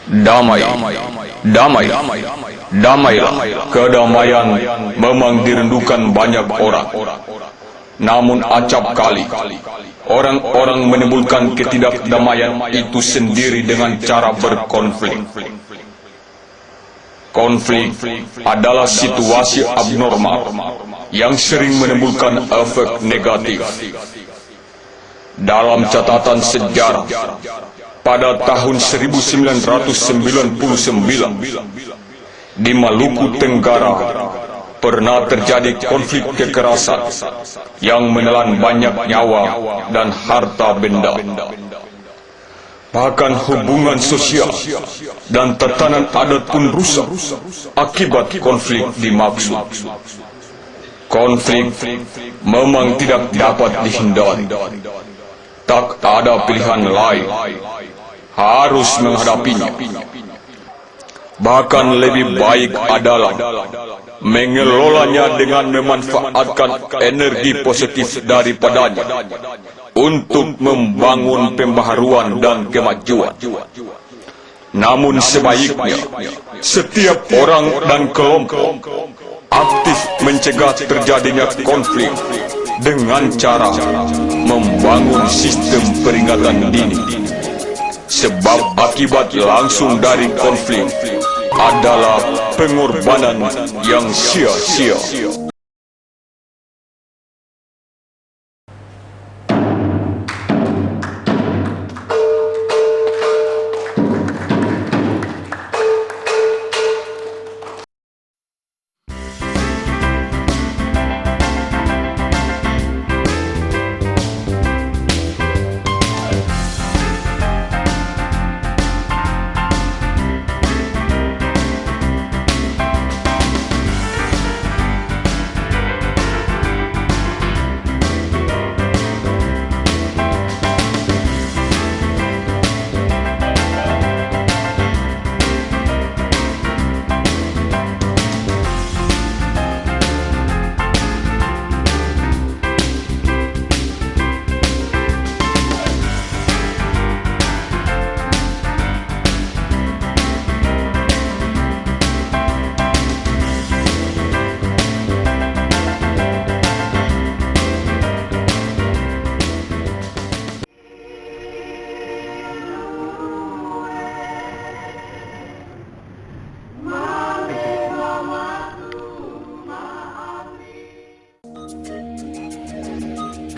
Damai, damai, damailah. Kedamaian memang dirindukan banyak orang. Namun acap kali orang-orang menimbulkan ketidakdamaian itu sendiri dengan cara berkonflik. Konflik adalah situasi abnormal yang sering menimbulkan efek negatif. Dalam catatan sejarah, pada tahun 1999 di Maluku Tenggara pernah terjadi konflik kekerasan yang menelan banyak nyawa dan harta benda. Bahkan hubungan sosial dan tatanan adat pun rusak akibat konflik dimaksud. Konflik memang tidak dapat dihindari. Tak ada pilihan lain, harus menghadapinya. Bahkan lebih baik adalah mengelolanya dengan memanfaatkan energi positif daripadanya untuk membangun pembaharuan dan kemajuan. Namun sebaiknya setiap orang dan kelompok aktif mencegah terjadinya konflik dengan cara membangun sistem peringatan dini. Sebab akibat langsung dari konflik adalah pengorbanan yang sia-sia.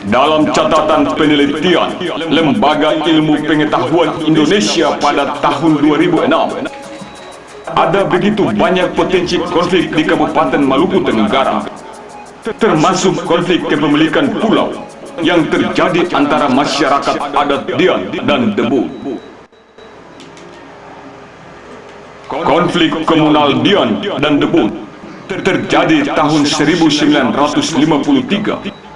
Dalam catatan penelitian Lembaga Ilmu Pengetahuan Indonesia pada tahun 2006, ada begitu banyak potensi konflik di Kabupaten Maluku Tenggara, termasuk konflik kepemilikan pulau yang terjadi antara masyarakat adat Dian dan Debu. Konflik komunal Dian dan Debu terjadi tahun 1953,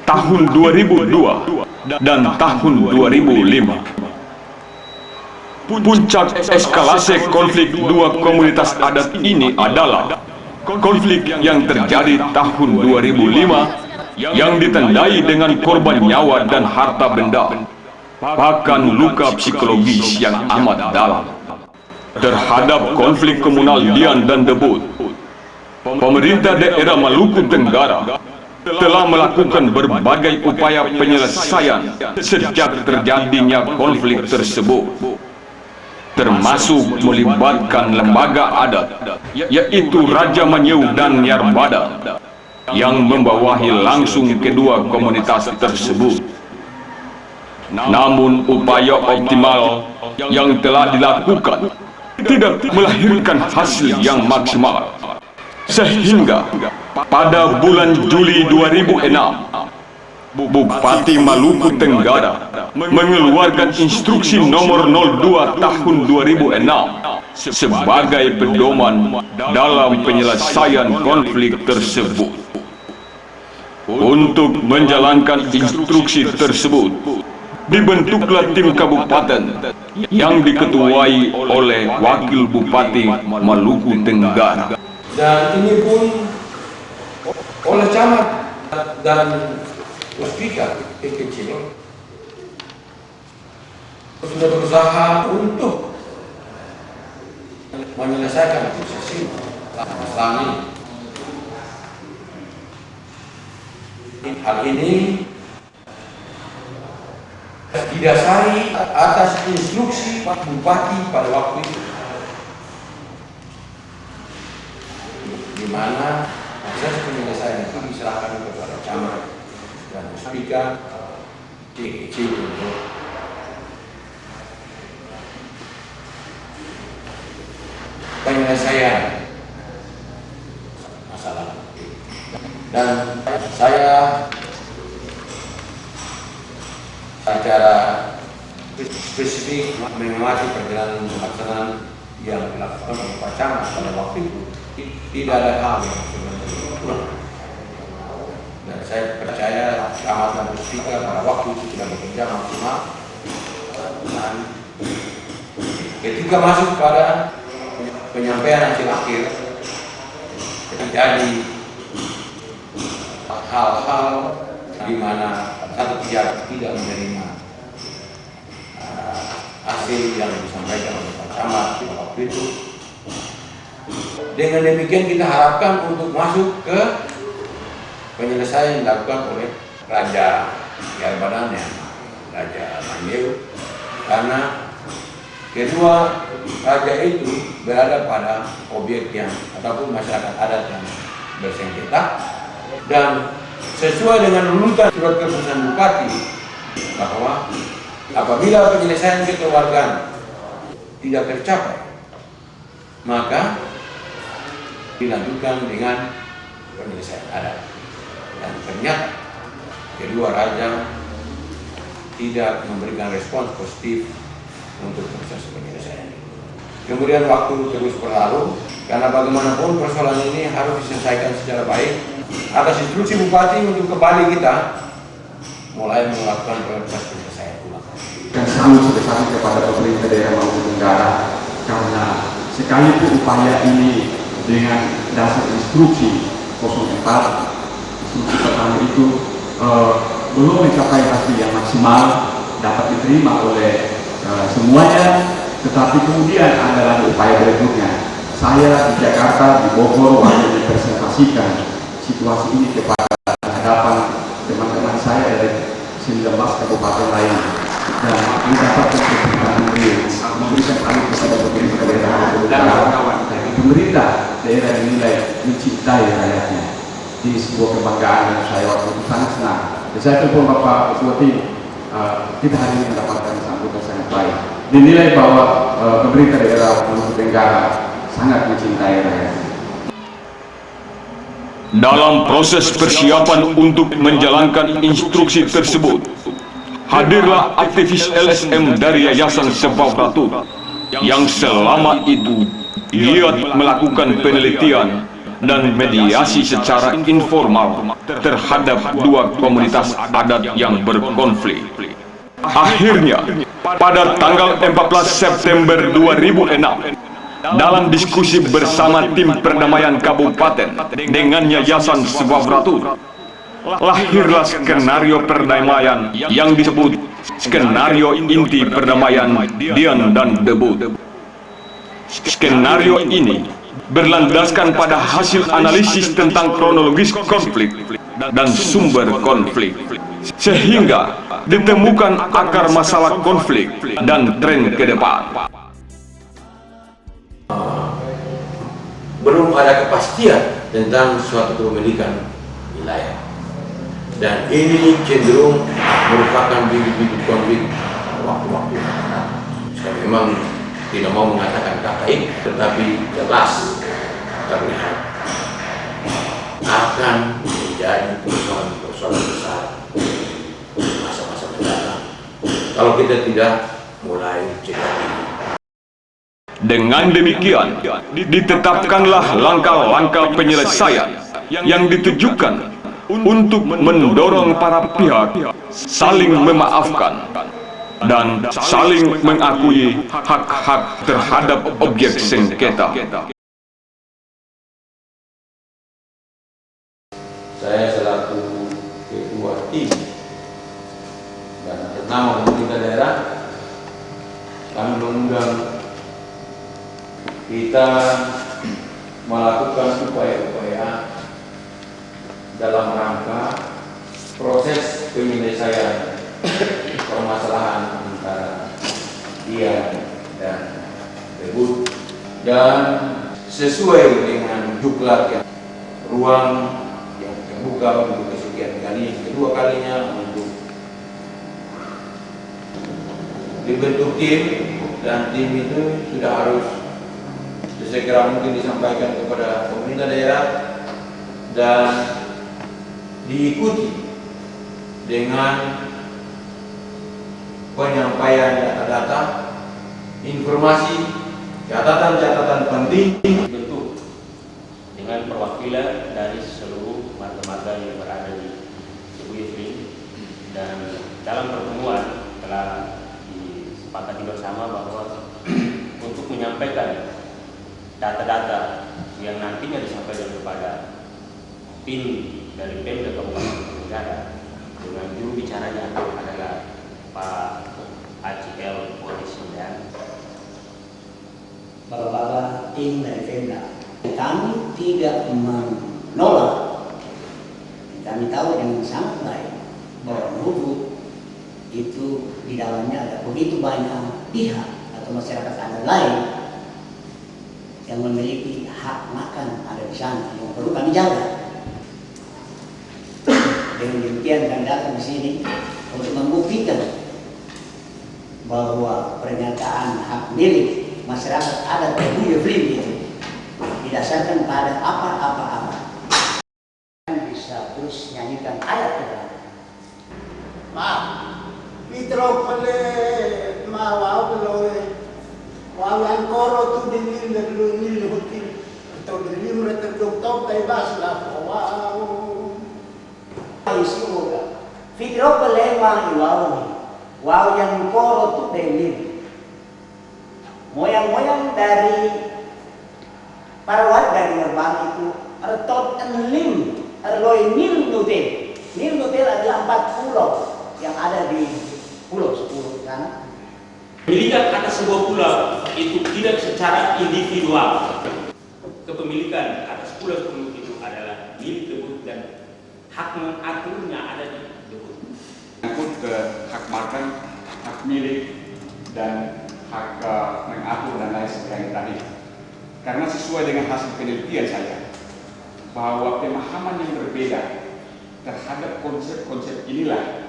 tahun 2002 dan tahun 2005. Puncak eskalasi konflik dua komunitas adat ini adalah konflik yang terjadi tahun 2005 yang ditandai dengan korban nyawa dan harta benda, bahkan luka psikologis yang amat dalam. Terhadap konflik komunal Dian dan Debu, pemerintah daerah Maluku Tenggara telah melakukan berbagai upaya penyelesaian sejak terjadinya konflik tersebut, termasuk melibatkan lembaga adat, yaitu Raja Manyeu dan Nyarbada, yang membawahi langsung kedua komunitas tersebut. Namun upaya optimal yang telah dilakukan tidak melahirkan hasil yang maksimal, sehingga pada bulan Juli 2006, Bupati Maluku Tenggara mengeluarkan instruksi nomor 02 tahun 2006 sebagai pedoman dalam penyelesaian konflik tersebut. Untuk menjalankan instruksi tersebut, dibentuklah tim kabupaten yang diketuai oleh Wakil Bupati Maluku Tenggara. Dan ini pun oleh camat dan puspika kecil-kecil. sudah berusaha untuk menyelesaikan proses masalah ini. Hal ini didasari atas instruksi Pak Bupati pada waktu itu, di mana proses penyelesaian itu diserahkan kepada camat dan puspika DKC untuk penyelesaian masalah. Dan saya secara spesifik mengamati perjalanan pelaksanaan yang dilakukan oleh Pak Camat pada waktu itu, tidak ada hal yang sebenarnya kurang. Dan saya percaya Camat dan Puspika pada waktu itu sudah bekerja maksimal. Dan ketika masuk pada penyampaian hasil akhir, terjadi hal-hal di mana satu pihak tidak menerima hasil yang disampaikan oleh Pak Camat pada waktu itu. Dengan demikian kita harapkan untuk masuk ke penyelesaian yang dilakukan oleh Raja Yarbadan, Raja Manyeu, karena kedua raja itu berada pada objek yang ataupun masyarakat adat yang bersengketa, dan sesuai dengan runutan surat keputusan Bupati bahwa apabila penyelesaian kekeluargaan tidak tercapai, maka dilanjutkan dengan penyelesaian adat. Dan ternyata kedua raja tidak memberikan respons positif untuk proses penyelesaian. Kemudian waktu terus berlalu, karena bagaimanapun persoalan ini harus diselesaikan secara baik. Atas instruksi Bupati untuk kembali kita mulai melakukan proses penyelesaian ulang. Dan sangat sebesar kepada pemerintah daerah Maluku Tenggara, karena sekalipun upaya ini dengan dasar instruksi 04, instruksi pertama itu belum mencapai hasil yang maksimal dapat diterima oleh semuanya, tetapi kemudian ada lagi upaya berikutnya. Saya di Jakarta, di Bogor, waktu dipresentasikan situasi ini kepada hadapan teman-teman saya dari 19 kabupaten lain, dan mendapat kepercayaan beliau memberikan alih kepada pemerintah daerah dan kawan-kawan. Pemerintah daerah dinilai mencintai rakyatnya. Di sebuah kebanggaan yang saya waktu itu sangat senang. Dan saya telepon Bapak Bupati, kita hari ini mendapatkan sambutan sangat baik. Dinilai bahwa pemerintah daerah Maluku Tenggara sangat mencintai rakyatnya. Dalam proses persiapan untuk menjalankan instruksi tersebut, hadirlah aktivis LSM dari Yayasan Sebab Ratu yang selama itu giat melakukan penelitian dan mediasi secara informal terhadap dua komunitas adat yang berkonflik. Akhirnya, pada tanggal 14 September 2006, dalam diskusi bersama tim perdamaian kabupaten dengan Yayasan Sebab Ratu, lahirlah skenario perdamaian yang disebut skenario inti perdamaian Dian dan Debu. Skenario ini berlandaskan pada hasil analisis tentang kronologis konflik dan sumber konflik, sehingga ditemukan akar masalah konflik dan tren ke depan. Belum ada kepastian tentang suatu kepemilikan wilayah, dan ini cenderung merupakan bibit-bibit konflik waktu-waktu yang akan datang. Saya memang tidak mau mengatakan kataik, tetapi jelas terlihat akan menjadi persoalan besar di masa-masa mendatang kalau kita tidak mulai cegah ini. Dengan demikian, ditetapkanlah langkah-langkah penyelesaian yang ditujukan untuk mendorong para pihak saling memaafkan dan saling mengakui hak-hak terhadap objek sengketa. Saya selaku ketua tim dan atas nama pemerintah daerah, kami mengundang kita melakukan upaya-upaya dalam rangka proses penyelesaian permasalahan antara dia dan Debut, dan sesuai dengan juklat yang ruang yang terbuka untuk kesekian kali, kedua kalinya untuk dibentuk tim, dan tim itu sudah harus sesegera mungkin disampaikan kepada pemerintah daerah dan diikuti dengan penyampaian data-data, informasi, catatan-catatan penting dibentuk dengan perwakilan dari seluruh marga-marga yang berada di Cebu Yusrin, dan dalam pertemuan telah disepakati bersama bahwa untuk menyampaikan data-data yang nantinya disampaikan kepada tim dari Pemda Kabupaten Tenggara dengan juru bicaranya adalah Pak ACL Polisi dan Bapak-bapak tim dari Pemda. Kami tidak menolak. Kami tahu dengan sangat baik bahwa Nubuk itu di dalamnya ada begitu banyak pihak atau masyarakat adat lain yang memiliki hak makan ada di sana yang perlu kami jaga. Dengan demikian kami datang di sini untuk membuktikan bahwa pernyataan hak milik masyarakat adat Cebu Yusrin itu didasarkan pada apa-apa. Bisa terus nyanyikan ayat Quran. Maaf, Pitro pale mawaw peloy, wawan koro tu dinil nil hutin, atau dinil mereka doktor kay basla, wow. Isimuga, Pitro pale waw yang koro tu dinil. Moyang-moyang dari para warga di Ngerbang itu ertot enlim erloi nil nutil. Nil nutil adalah 4 pulau yang ada di pulau 10 sana. Pemilikan atas sebuah pulau itu tidak secara individual. Kepemilikan atas pulau 10 itu adalah milik Debut dan hak mengaturnya ada di Debut. Menyangkut ke hak makan, hak milik, dan hak mengatur dan lain sebagainya tadi. Karena sesuai dengan hasil penelitian saya, bahwa pemahaman yang berbeda terhadap konsep-konsep inilah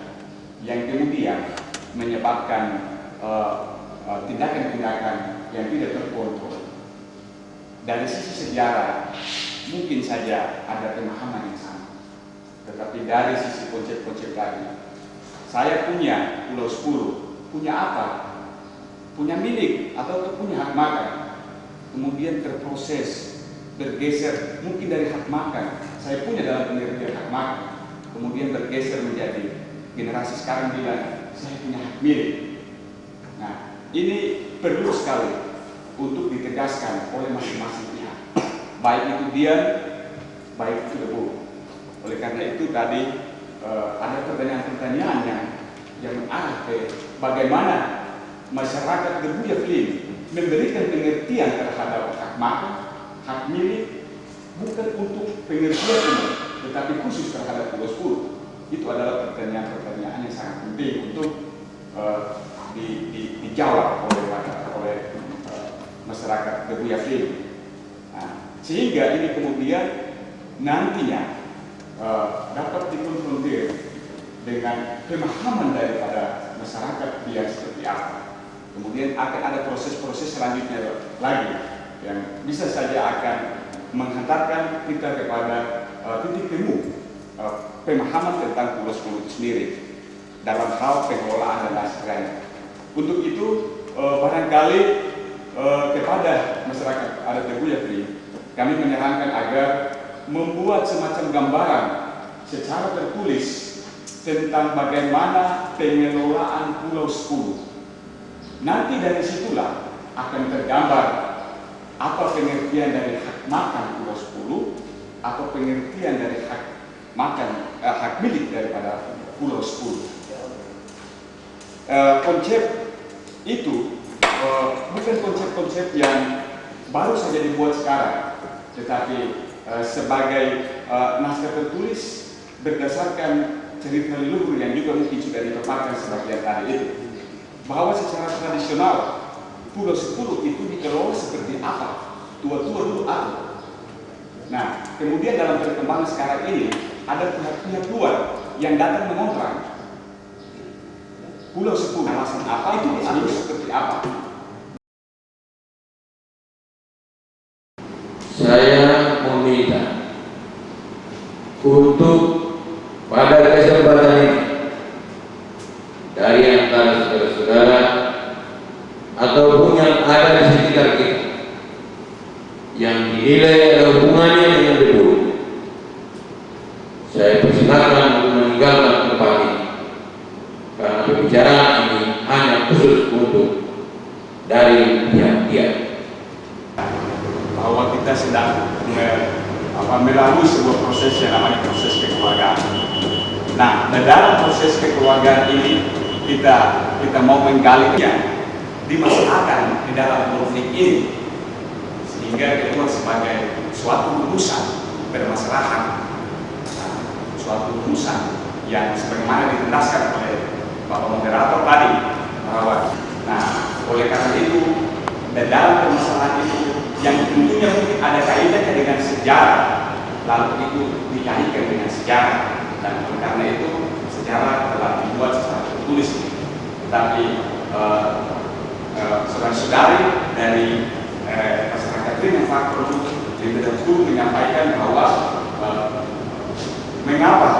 yang kemudian menyebabkan tindakan-tindakan yang tidak terkontrol. Dari sisi sejarah, mungkin saja ada pemahaman yang sama. Tetapi dari sisi konsep-konsep tadi, saya punya Pulau 10, punya apa? Punya milik atau punya hak makan, kemudian terproses, bergeser mungkin dari hak makan, saya punya dalam pengertian hak makan, kemudian bergeser menjadi generasi sekarang bilang saya punya hak milik. Nah, ini perlu sekali untuk ditegaskan oleh masing-masing pihak, baik itu dia, baik itu Debut. Oleh karena itu tadi ada pertanyaan-pertanyaan yang mengarah ke bagaimana masyarakat Cebu Yusrin memberikan pengertian terhadap hak makan, hak milik, bukan untuk pengertian umum, tetapi khusus terhadap Pulau 10. Itu adalah pertanyaan-pertanyaan yang sangat penting untuk dijawab oleh masyarakat Cebu Yusrin. Nah, sehingga ini kemudian nantinya dapat dikonfrontir dengan pemahaman daripada masyarakat yang seperti apa. Kemudian akan ada proses-proses selanjutnya lagi yang bisa saja akan menghantarkan kita kepada titik temu pemahaman tentang Pulau 10 itu sendiri dalam hal pengelolaan dan lain sebagainya. Untuk itu barangkali kepada masyarakat adat Cebu Yusrin kami menyarankan agar membuat semacam gambaran secara tertulis tentang bagaimana pengelolaan Pulau 10. Nanti dari situlah akan tergambar apa pengertian dari hak makan Pulau 10 atau pengertian dari hak makan hak milik daripada Pulau 10. Konsep itu bukan konsep-konsep yang baru saja dibuat sekarang, tetapi sebagai naskah tertulis berdasarkan cerita leluhur yang juga mungkin sudah dipaparkan sebagian tadi itu, bahwa secara tradisional Pulau Sepuluh itu dikelola seperti apa, tua-tua dulu apa. Nah, kemudian dalam perkembangan sekarang ini ada pihak-pihak luar yang datang mengontrak Pulau Sepuluh, alasan apa itu diatur seperti apa. Saya meminta untuk pada kesempatan ini dari antara saudara-saudara ataupun yang ada di sekitar kita yang dinilai ada hubungannya dengan debu, saya persilakan untuk meninggalkan tempat ini, karena pembicaraan ini hanya khusus untuk dari pihak dia. Bahwa kita sedang melalui sebuah proses yang namanya proses kekeluargaan. Nah, dalam proses kekeluargaan ini kita mau menggalinya dimasukkan di dalam konflik ini sehingga keluar sebagai suatu rumusan permasalahan, suatu rumusan yang sebagaimana ditendaskan oleh Bapak Moderator tadi bahwa, nah, oleh karena itu dan dalam permasalahan itu yang tentunya mungkin ada kaitannya dengan sejarah, lalu itu dikaitkan dengan sejarah, dan karena itu sejarah telah dibuat secara tertulis. Tetapi saudara-saudari dari masyarakat Ringan Faktor lebih dahulu menyampaikan bahwa mengapa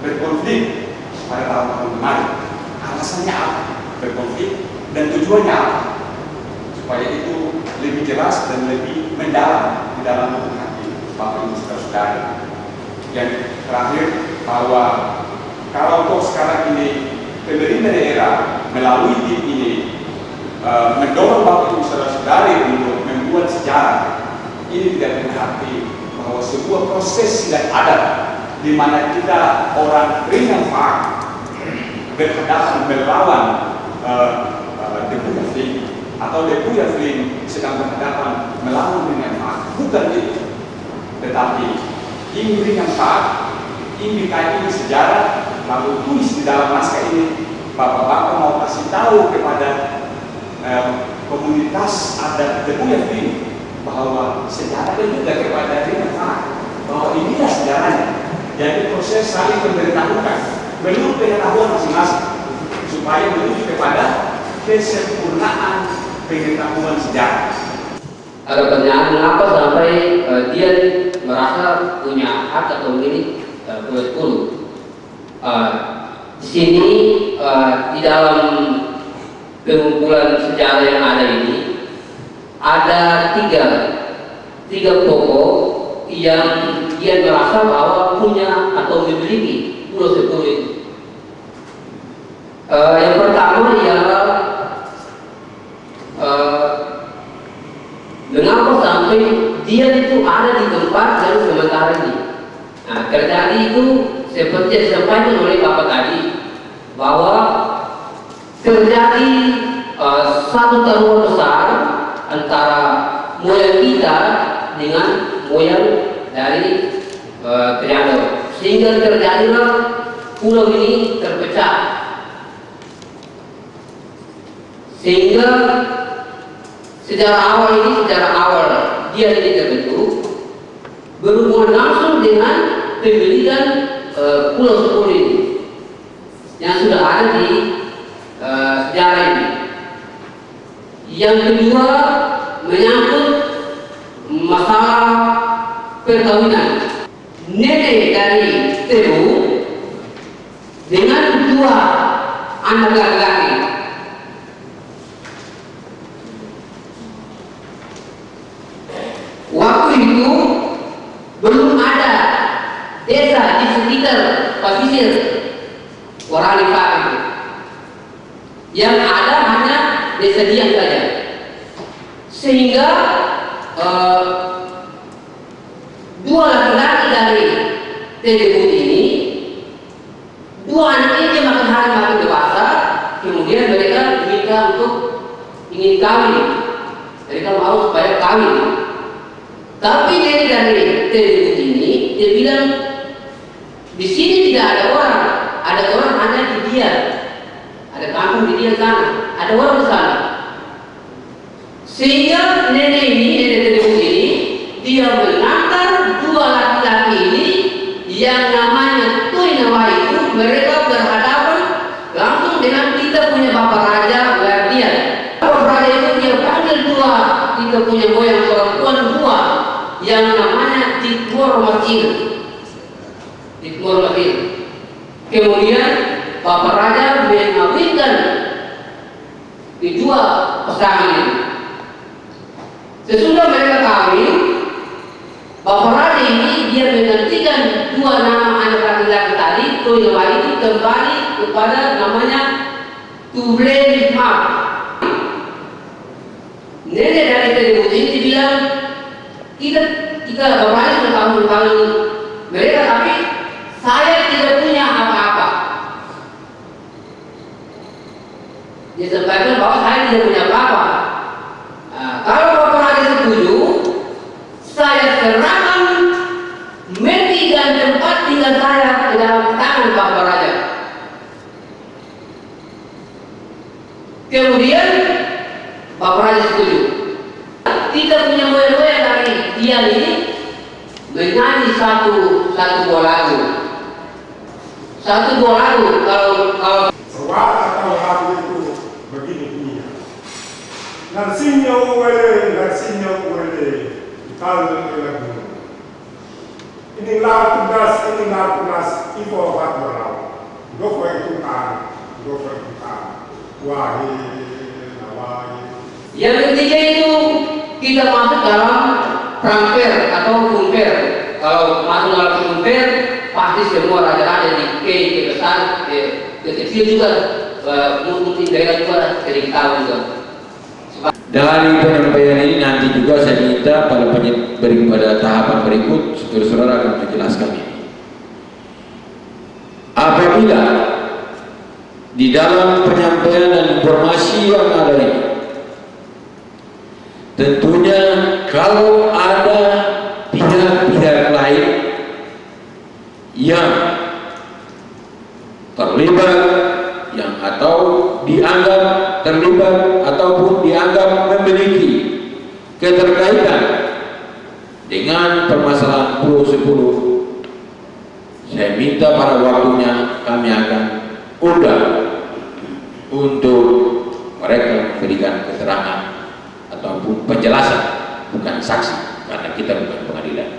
berkonflik pada tahun-tahun kemarin, alasannya apa berkonflik dan tujuannya apa, supaya itu lebih jelas dan lebih mendalam di dalam hati Bapak Ibu saudara-saudari. Yang terakhir, bahwa kalau toh sekarang ini pemerintah daerah melalui tim ini mendorong Bapak Ibu saudara-saudari untuk membuat sejarah, ini tidak berarti bahwa sebuah proses tidak ada di mana kita orang Ringan Fak berhadapan melawan debu Yafling atau debu Yafling sedang berhadapan melawan Ringan Fak. Bukan itu, tetapi ini Ringan Fak, ini dikaitkan sejarah, lalu tulis di dalam naskah ini. Bapak-bapak mau kasih tahu kepada komunitas adat debu Yafling bahwa sejarah juga kepada Ringan Fak, bahwa inilah sejarahnya. Jadi proses saling memberitahukan menurut pengetahuan masing-masing supaya menuju kepada kesempurnaan pengetahuan sejarah. Ada pertanyaan, mengapa sampai dia merasa punya hak atau milik Pulau 10? Di sini di dalam pengumpulan sejarah yang ada ini ada tiga pokok yang dia merasa bahwa punya atau memiliki Pulau 10 itu. Yang pertama ialah mengapa sampai dia itu ada di tempat yang sementara ini. Nah, terjadi itu seperti yang disampaikan oleh Bapak tadi, bahwa terjadi satu taruhan besar antara moyang kita dengan moyang dari Triangle, sehingga terjadilah pulau ini terpecah, sehingga secara awal dia ini terbentuk berhubungan langsung dengan pemilikan Pulau 10 ini yang sudah ada di sejarah ini. Yang kedua menyangkut masalah perkawinan nenek dari Tebu dengan dua anak laki-laki. Waktu itu belum ada desa di sekitar pesisir Waralifak itu. Yang ada hanya desa Diang saja. Sehingga dua laki-laki dari Tebu ini, dua anak ini makin hari makin dewasa, kemudian mereka minta untuk ingin kawin. Mereka mau supaya kawin kawin. Tapi nenek dari Tedebut ini dia bilang di sini tidak ada orang hanya di dia, ada kampung di dia sana, ada orang di sana. Sehingga nenek Tedebut ini dia mengantar dua laki-laki ini yang namanya Tuinawa itu, mereka berhadapan langsung dengan kita punya Bapak Raja Guardian. Bapak Raja itu dia panggil dua kita punya goyang perempuan dua yang namanya Tikmor Matil. Kemudian Bapak Raja mengawinkan kedua pasangan ini. Sesudah mereka kawin, Bapak Raja ini dia menggantikan dua nama anak laki-laki tadi, Tuinawa itu kembali kepada namanya Tuble Mihmar. Nenek dari Tedebut ini bilang kita Bapak Raja sudah tahun-tahun mereka, tapi saya tidak punya apa-apa. Dia sampaikan bahwa saya tidak punya apa-apa. Kalau Bapak Raja setuju, saya serahkan meti dan tempat tinggal saya ke dalam tangan Bapak Raja. Kemudian Bapak Raja setuju. Tidak punya moyang-moyang dari dia ini menyanyi satu buah lagu. Kalau Sebuah atau lagu itu begini bunyinya. Narsinyo wele, kalau lagu. Ini lagu tugas, ibu obat berlalu. Gofo itu kan. Wah. Yang ketiga itu kita masuk dalam pramper atau kumper. Kalau masuk dalam kumper, pasti semua raja-raja di besar, kecil juga, mungkin daerah juga sering tahu juga. Dari penyampaian ini nanti juga saya minta pada tahapan berikut saudara-saudara akan menjelaskan ini. Apabila di dalam penyampaian dan informasi yang ada ini, tentunya kalau ada pihak-pihak lain yang terlibat, yang atau dianggap terlibat ataupun dianggap memiliki keterkaitan dengan permasalahan Pulau Sepuluh, saya minta pada waktunya kami akan undang untuk mereka memberikan keterangan ataupun penjelasan, bukan saksi, karena kita bukan pengadilan.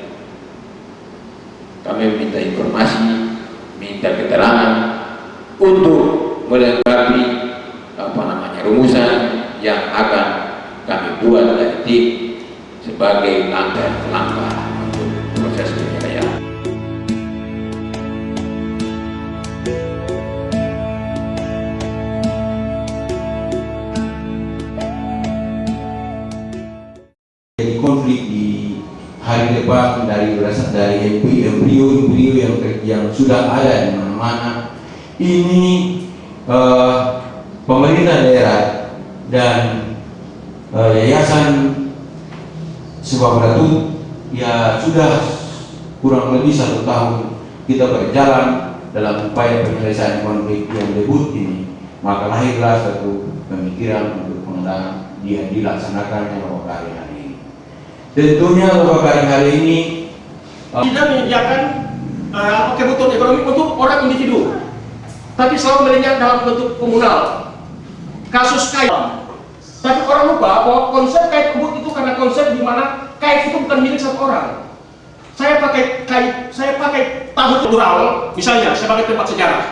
Kami minta informasi, minta keterangan untuk melengkapi rumusan yang akan kami buat dari tim sebagai langkah-langkah untuk proses penyelesaian. Jadi konflik di hari depan dari embrio yang sudah ada di mana-mana ini. Pemerintah daerah dan yayasan Sebab Ratu ya sudah kurang lebih 1 tahun kita berjalan dalam upaya penyelesaian konflik yang debut ini, maka lahirlah satu pemikiran untuk mengenal dia dilaksanakannya beberapa hari ini. Tentunya beberapa hari ini tidak menyediakan kebutuhan ekonomi untuk orang individu, tapi selalu melihat dalam bentuk komunal. Kasus kait, tapi orang lupa bahwa konsep kait kebut itu karena konsep di mana kait itu bukan milik satu orang. Saya pakai kait, saya pakai tahu kultural, misalnya saya pakai tempat sejarah,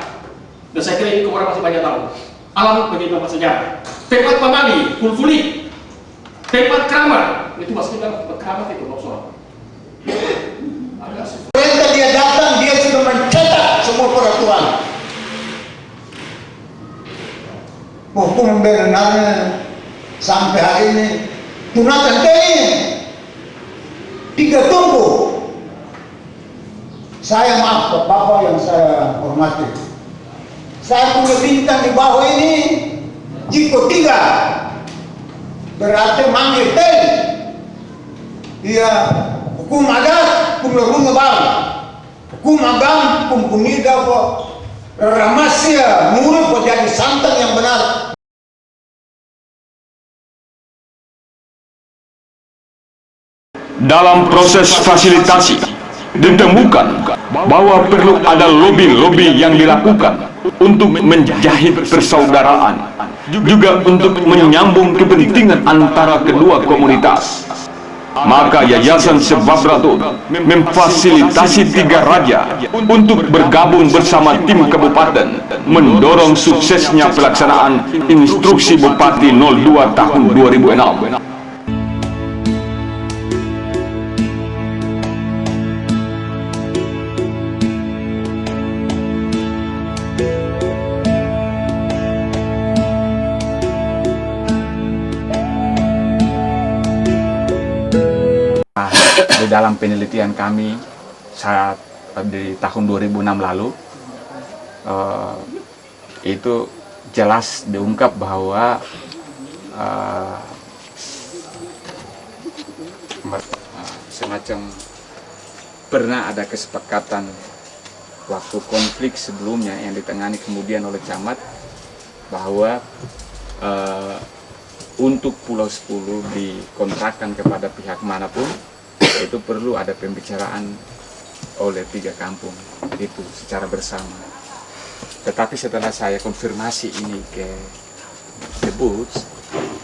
dan saya kira ini orang masih banyak tahu. Alam menjadi tempat sejarah, tempat pamali, kulfuli, tempat keramat, itu maksudnya tempat keramat itu longsor. Perintah dia datang, dia sudah mencetak semua peraturan. Hukum berenangnya sampai hari ini tunatan ini 3 tunggu. Saya maaf Bapak yang saya hormati, saya punya bintang di bawah ini jiko 3 berarti manggil teli Iya, hukum adat, hukum lorong baru. Hukum agama, hukum kunida kok ramasya, murid kok jadi santan yang benar. Dalam proses fasilitasi, ditemukan bahwa perlu ada lobi-lobi yang dilakukan untuk menjahit persaudaraan, juga untuk menyambung kepentingan antara kedua komunitas. Maka Yayasan Sebab Ratu memfasilitasi 3 raja untuk bergabung bersama tim kabupaten mendorong suksesnya pelaksanaan Instruksi Bupati 02 tahun 2006. Di dalam penelitian kami saat di tahun 2006 lalu, itu jelas diungkap bahwa semacam pernah ada kesepakatan waktu konflik sebelumnya yang ditangani kemudian oleh camat bahwa untuk Pulau Sepuluh dikontrakkan kepada pihak manapun itu perlu ada pembicaraan oleh 3 kampung itu secara bersama. Tetapi setelah saya konfirmasi ini ke Debut,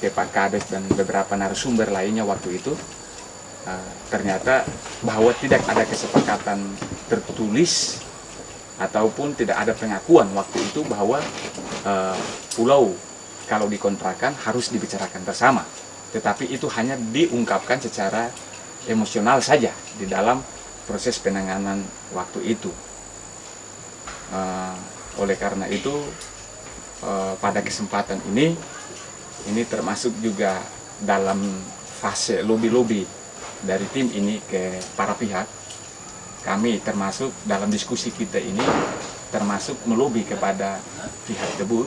ke Pak Kades dan beberapa narasumber lainnya waktu itu, ternyata bahwa tidak ada kesepakatan tertulis ataupun tidak ada pengakuan waktu itu bahwa pulau kalau dikontrakkan harus dibicarakan bersama. Tetapi itu hanya diungkapkan secara emosional saja di dalam proses penanganan waktu itu. Oleh karena itu pada kesempatan ini termasuk juga dalam fase lobby-lobby dari tim ini ke para pihak. Kami termasuk dalam diskusi kita ini termasuk melobi kepada pihak Debut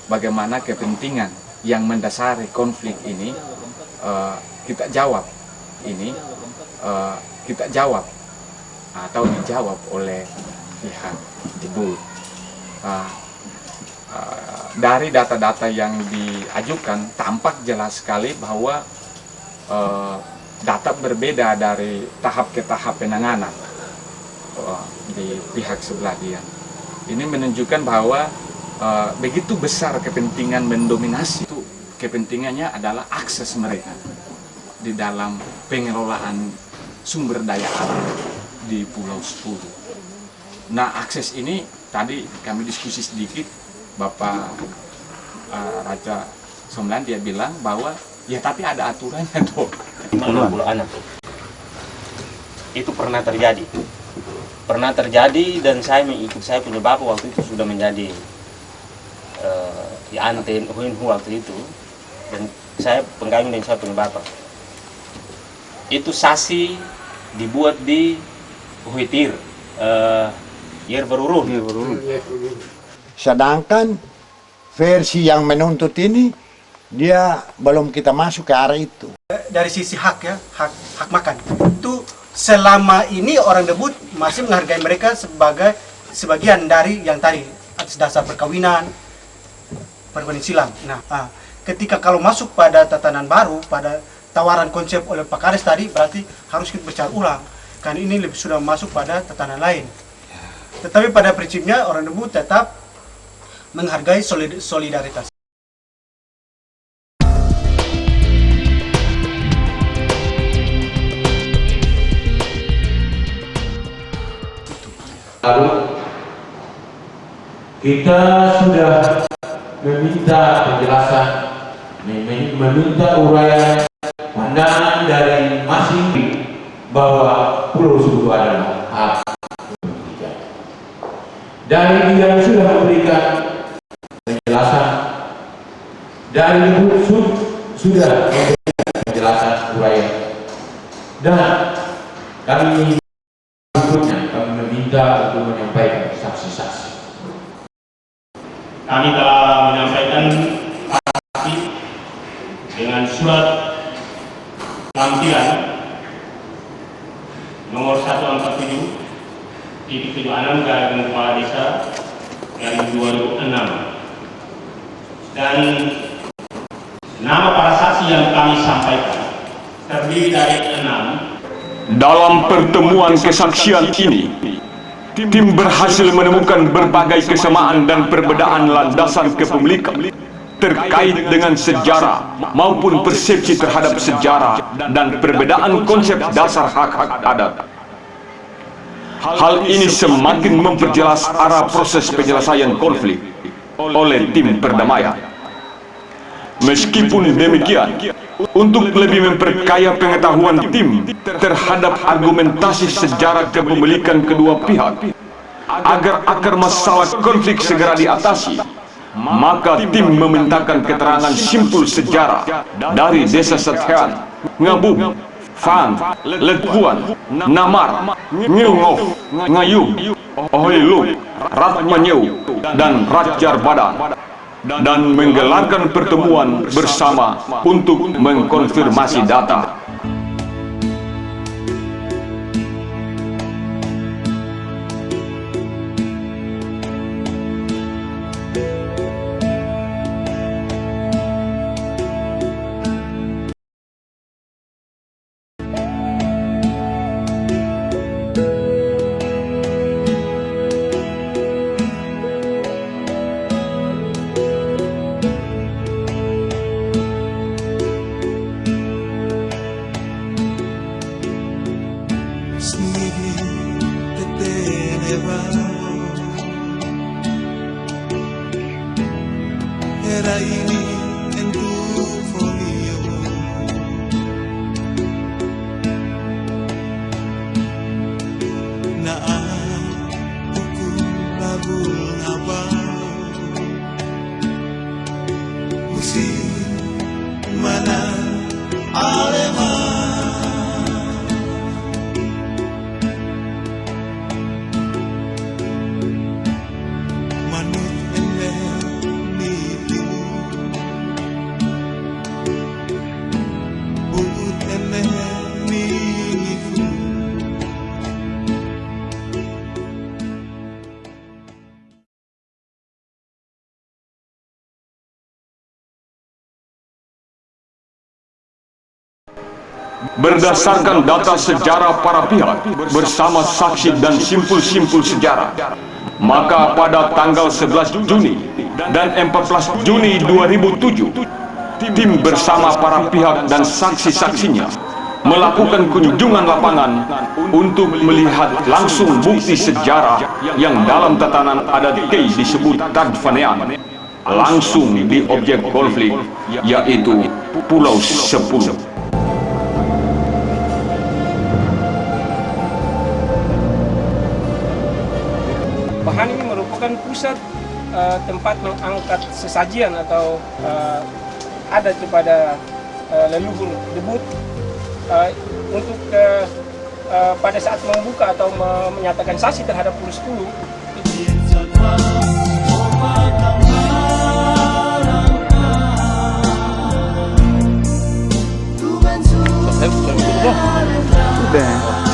bagaimana kepentingan yang mendasari konflik ini kita jawab atau dijawab oleh pihak Debut. Dari data-data yang diajukan tampak jelas sekali bahwa data berbeda dari tahap ke tahap penanganan di pihak sebelah dia. Ini menunjukkan bahwa begitu besar kepentingan mendominasi, itu kepentingannya adalah akses mereka di dalam pengelolaan sumber daya alam di Pulau Sepuluh. Nah, akses ini tadi kami diskusi sedikit, Bapak Raja Somlan dia bilang bahwa ya tapi ada aturannya tuh. 50 anak. Itu pernah terjadi dan saya mengikut saya punya bapak waktu itu sudah menjadi di Anten Huinhu waktu itu, dan saya penggabung dan saya punya bapak. Itu sasi dibuat di Huitir, Yer Berurun. Sedangkan versi yang menuntut ini dia belum kita masuk ke arah itu. Dari sisi hak ya, hak makan itu selama ini orang Debut masih menghargai mereka sebagai sebagian dari yang tadi atas dasar perkawinan silam. Nah, ketika kalau masuk pada tatanan baru, pada tawaran konsep oleh Pak Kades tadi, berarti harus kita bicara ulang. Karena ini sudah masuk pada tatanan lain. Tetapi pada prinsipnya orang Debut tetap menghargai solidaritas. Lalu kita sudah meminta penjelasan, meminta uraian pandangan dari masing-masing bahwa Pulau Sepuluh adalah hak kita. Dari yang sudah memberikan penjelasan, dari Ibu sudah memberikan penjelasan uraian, dan kami berikutnya kami meminta untuk menyampaikan saksi-saksi. Kami telah menyampaikan saksi dengan surat penampilan Titik 76 garing Kepala Desa garing 2006. Dan nama para saksi yang kami sampaikan terdiri dari 6. Dalam pertemuan kesaksian ini, tim berhasil menemukan berbagai kesamaan dan perbedaan landasan kepemilikan terkait dengan sejarah maupun persepsi terhadap sejarah dan perbedaan konsep dasar hak-hak adat. Hal ini semakin memperjelas arah proses penyelesaian konflik oleh tim perdamaian. Meskipun demikian, untuk lebih memperkaya pengetahuan tim terhadap argumentasi sejarah kepemilikan kedua pihak, agar akar masalah konflik segera diatasi, maka tim memintakan keterangan simpul sejarah dari Desa Sethean, Ngabung, Fang, Lekuan, Namar, Ngilngoh, Ngayung, Ohoiluk, Ratmanyeu, dan Ratjar Badan, dan menggelarkan pertemuan bersama untuk mengkonfirmasi data. Era ini en tu folio Naa hukum labul ngabau Musim mana aleman Berdasarkan data sejarah para pihak bersama saksi dan simpul-simpul sejarah, maka pada tanggal 11 Juni dan 14 Juni 2007, tim bersama para pihak dan saksi-saksinya melakukan kunjungan lapangan untuk melihat langsung bukti sejarah yang dalam tatanan adat Kei disebut Tadfanean langsung di objek konflik, yaitu Pulau Sepuluh. Bahan ini merupakan pusat tempat mengangkat sesajian atau adat kepada leluhur debut untuk pada saat membuka atau menyatakan sasi terhadap Pulau 10. Sudah.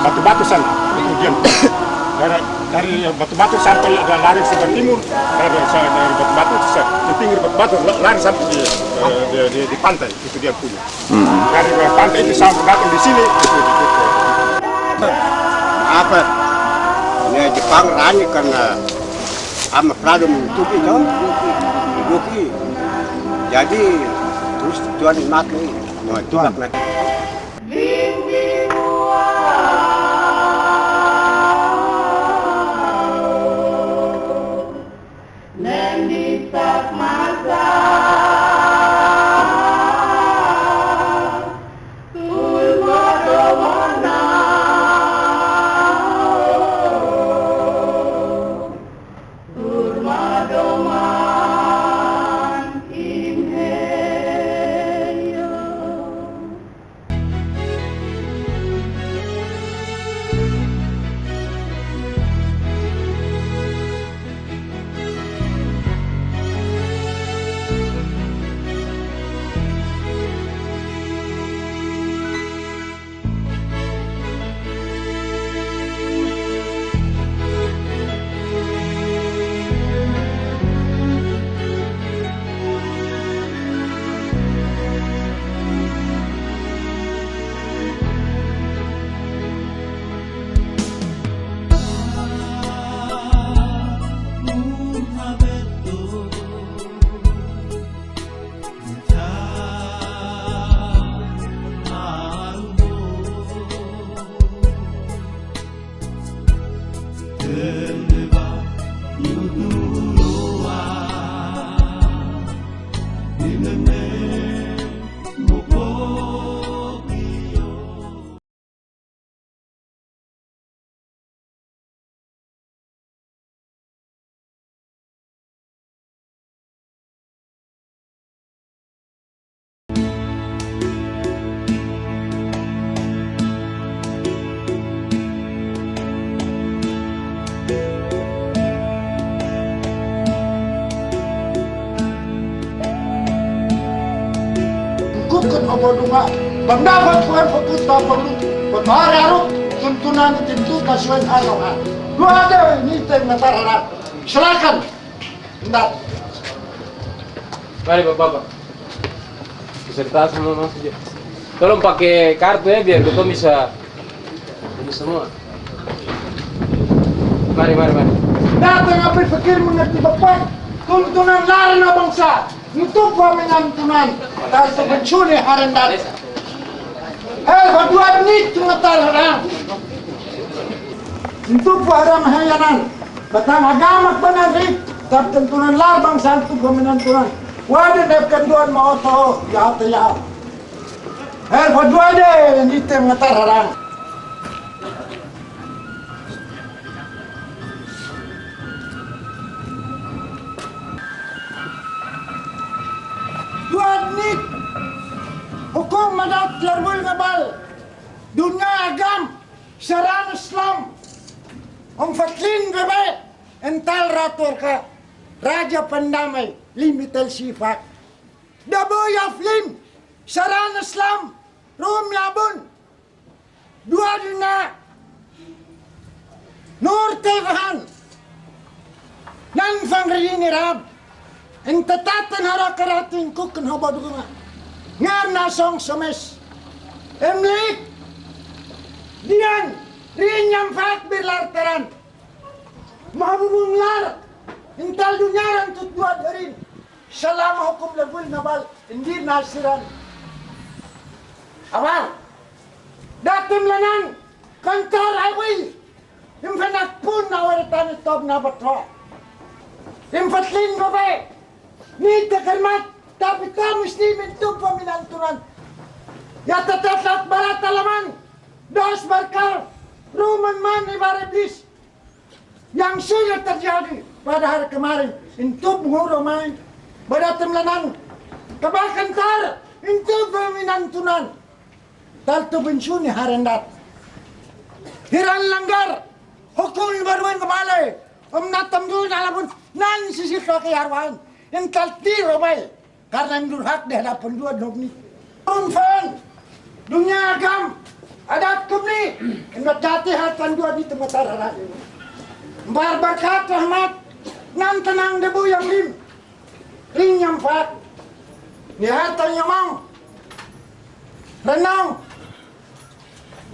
batu-batu sana, kemudian dari batu-batu sampai lari sebelah timur, dari batu-batu ke pinggir batu-batu lari sampai di pantai, itu dia punya. Dari pantai itu sampai datang di sini, itu. Apa? Ini Jepang rani karena ama Prado menutupi kan, Duki. Jadi terus Tuhan mati, mau Tuhan mati. Kukun obodunga, pendapat kuan fokus perlu petari aruk tuntunan tentu kasuan aroha. Dua ada ini matar harap. Silakan. Hendak. Mari bapak. Beserta semua masuk. Tolong pakai kartu ya biar kita bisa ini semua. Mari. Datang apa pikir mengerti bapak? Tuntunan larna bangsa. Untuk pemenantunan dan sepencuri harendat. Berdua ini tungetar harang. Untuk haram hayanan. Batang agama benari. Tertentunan lar bangsa untuk pemenantunan. Wadah dapkan duan mau tahu ya. Berdua deh ini tungetar harang. Hukum madat larbul ngabal dunia agam syarang Islam fatlin gabe ental ratur ka raja pendamai limitel sifat dabo yaflim syarang Islam rum labun dua dunia nur tevahan nan fangrini rab entatatan harakaratin kukun habadunga ngar nasong somes emlik dian rinyam fat birlartaran mahbubunglar intal dunyaran tut dua darin selama hukum labul nabal indir nasiran awal datim lanan kantor awi imfanak pun nawaratan tob nabatwa imfatlin babe ni takarmat tapi kamu muslimin itu peminantunan. Ya tetap barat alaman. Dos berkal. Ruman man ibarat iblis. Yang sudah terjadi pada hari kemarin. Itu penghuru main. Pada temlanan. Kebakan tar. Itu peminantunan. Taltu bencuni harendat. Hiran langgar. Hukum baruan kembali. Natam dulu alapun. Nan sisir kaki harwan. Yang talti romai. Karena durhak di hadapan dua dogni. Unfan, dunia agam, adat kumni, kendat jati hatan dua di tempat arah bar berkat rahmat, nan tenang debu yang ring yang fat, ni hatan yang mau, renang,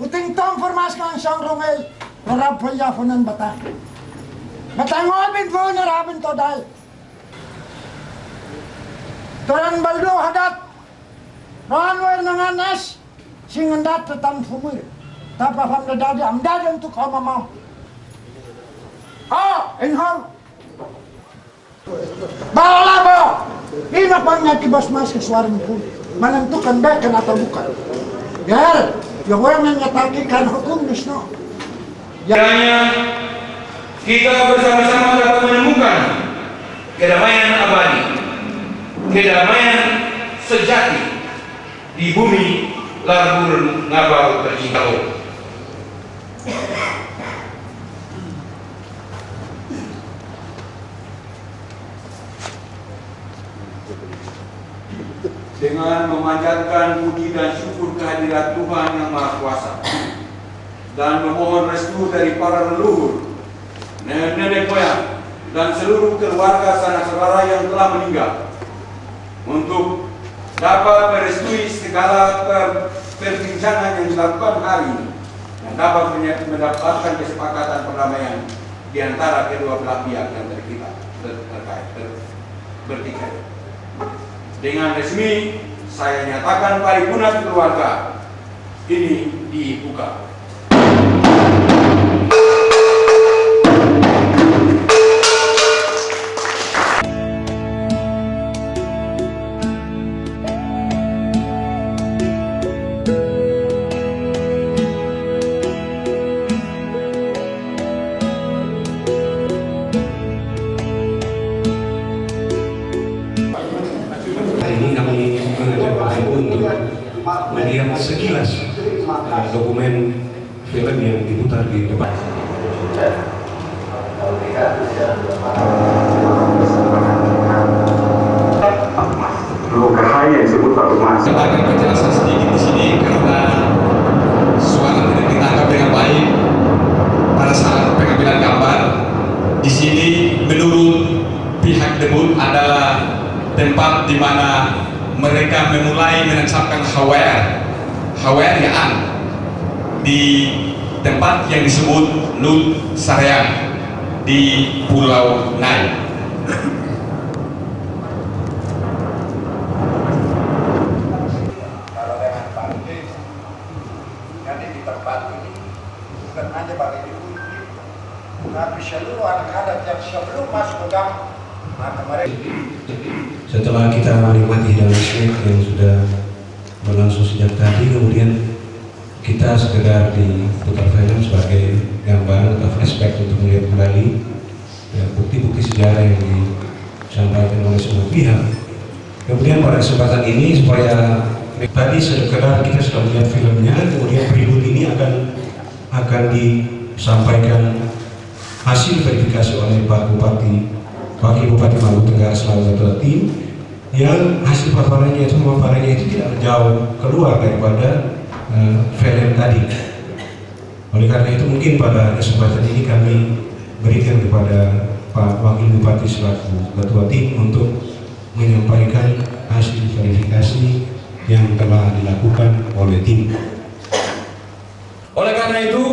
uting tom formas kang sang rongel, narab payafunan batang, batangol bin po narabin todal, Turan baldo hadat, ranwer nanganas, singendat tetan fumur, tapafam dadadi amdad untuk kau mamau. Enhang, bawalah bawa, ini apanya tibas mas kesuaran pun, menentukan baik atau bukan. Ya, yang orang menyatakan hukum nisno. Kiranya kita bersama-sama dapat menemukan kedamaian abadi, kedamaian sejati di bumi Larbur Ngabau tercinta. Dengan memanjatkan puji dan syukur kehadirat Tuhan Yang Maha Kuasa dan memohon restu dari para leluhur, nenek moyang, dan seluruh keluarga sanak saudara yang telah meninggal untuk dapat merestui segala perbincangan yang dilakukan hari ini dan dapat mendapatkan kesepakatan perdamaian di antara kedua belah pihak yang bertikai. Dengan resmi saya nyatakan paripurna keluarga ini dibuka. Melihat sekilas dokumen film yang diputar di depan. Lokasi yang disebut Batu Mas. Saya akan penjelasan sedikit di sini karena suara tidak ditangkap dengan baik pada saat pengambilan gambar. Di sini menurut pihak debut adalah tempat di mana mereka memulai menancapkan hawaian di tempat yang disebut Lut Sareang di Pulau Nai. Kalau dengan banjir, nanti di tempat ini bukan hanya bagi ibu-ibu, tapi seluruh anak adat yang sebelum masuk ke gang, maka mereka. Setelah kita menikmati hidangan snack yang sudah berlangsung sejak tadi, kemudian kita sekedar diputar film sebagai gambaran atau flashback untuk melihat kembali bukti-bukti sejarah yang disampaikan oleh semua pihak. Kemudian pada kesempatan ini supaya tadi sekedar kita sudah melihat filmnya, kemudian berikut ini akan disampaikan hasil verifikasi oleh Pak Bupati Wakil Bupati Maluku Tenggara Selatan Tim yang hasil paparannya itu tidak jauh keluar daripada film tadi. Oleh karena itu mungkin pada kesempatan ini kami berikan kepada Pak Wakil Bupati selaku Ketua Tim untuk menyampaikan hasil verifikasi yang telah dilakukan oleh tim. Oleh karena itu,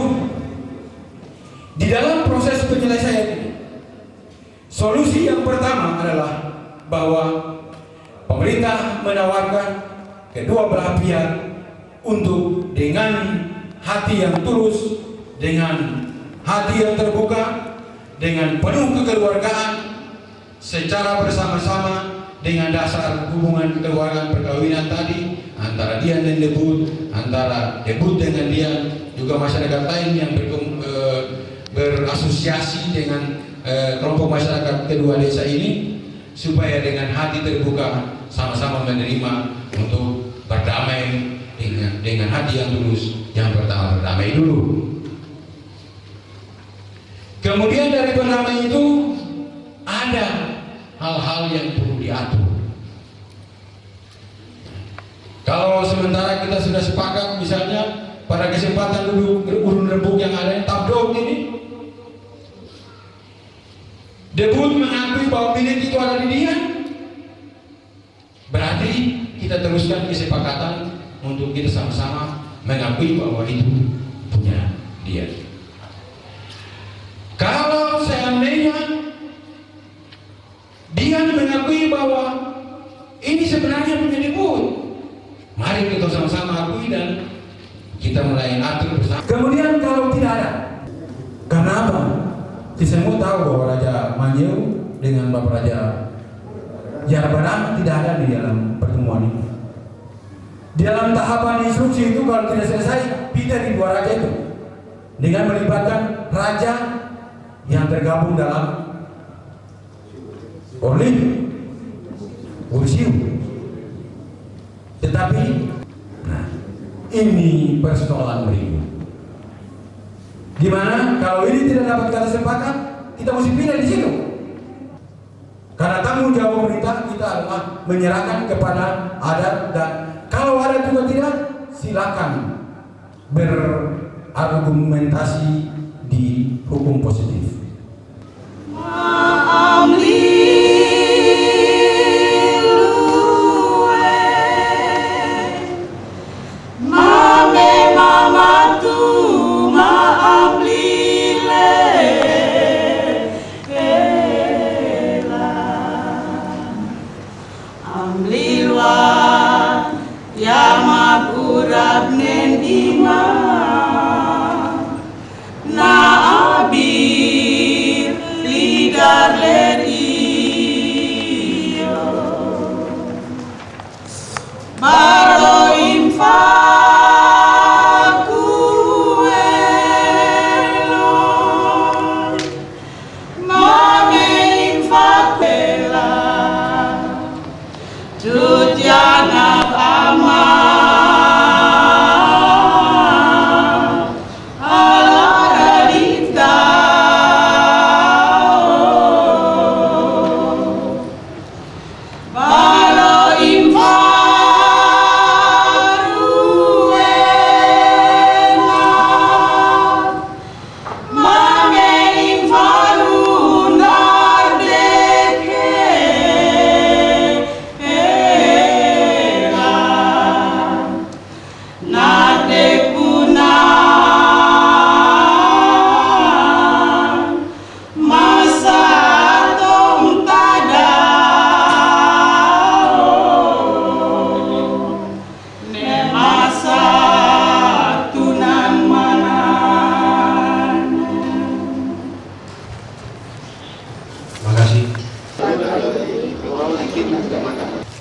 di dalam proses penyelesaian ini, solusi yang pertama adalah bahwa pemerintah menawarkan kedua belah pihak untuk dengan hati yang tulus, dengan hati yang terbuka, dengan penuh kekeluargaan, secara bersama-sama dengan dasar hubungan keluarga perkawinan tadi antara Dian dan Debut, antara Debut dengan Dian, juga masyarakat lain yang berasosiasi dengan kelompok masyarakat kedua desa ini, supaya dengan hati terbuka sama-sama menerima untuk berdamai dengan hati yang tulus. Yang pertama berdamai dulu. Kemudian dari berdamai itu ada hal-hal yang perlu diatur. Kalau sementara kita sudah sepakat, misalnya pada kesempatan duduk urun rebuk yang ada tabdok ini, debut mengakui bahwa milik itu ada di dia, berarti kita teruskan kesepakatan untuk kita sama-sama mengakui bahwa itu punya dia. Kalau seandainya dia mengakui bahwa ini sebenarnya punya debut, mari kita sama-sama akui dan kita mulai atur bersama. Kemudian kalau tidak ada, karena apa? Kita semua tahu bahwa Raja Manyeu dengan Bapak Raja Jarbadang tidak ada di dalam pertemuan ini. Di dalam tahapan instruksi itu kalau tidak selesai, pindah di dua raja itu dengan melibatkan raja yang tergabung dalam Orlin, Ursiu. Tetapi ini persoalan berikut. Dimana kalau ini tidak dapat kata sepakat, kita mesti pindah di situ. Karena tanggung jawab pemerintah kita adalah menyerahkan kepada adat, dan kalau ada juga tidak, silakan berargumentasi di hukum positif.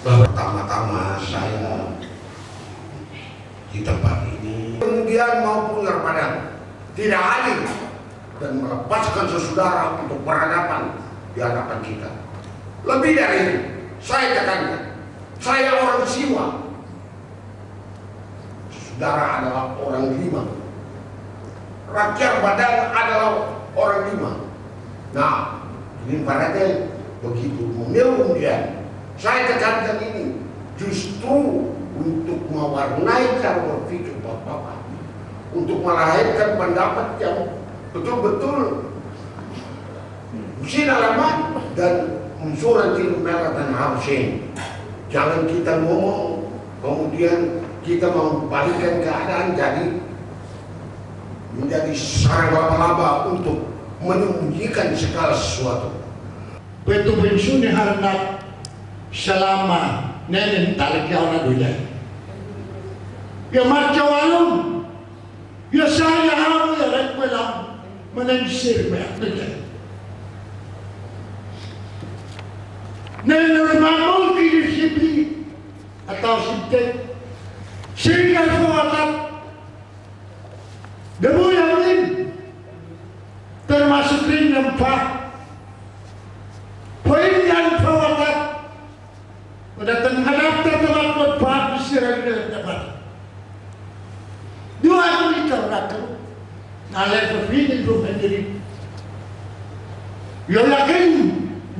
Pertama-tama saya di tempat ini kemudian maupun Padang tidak adil dan melepaskan sesaudara untuk berhadapan di hadapan kita. Lebih dari itu, saya tekankan, saya orang Siwa, saudara adalah orang Lima, rakyat Badang adalah orang Lima. Nah, ini paralel begitu memilih dia. Saya tekankan ini justru untuk mewarnai cara berpikir Bapak, untuk melahirkan pendapat yang betul-betul bersinar dan unsuran merah dan Hussein. Jangan kita ngomong kemudian kita membalikkan keadaan menjadi sarang laba-laba untuk menyembunyikan segala sesuatu. Betul pensiun harap selama nenek tarik kau nak dulu. Ya macam walum, ya saya harus ya rekpelam menensir betul. Nenek mampu disiplin atau sintek sehingga kuatat debu yang lain termasuk ring nampak. Poin yang kuatat pada tengah teman berbuat disirang dapat. Dua ini terlalu, nalar berpikir menjadi. Yolakin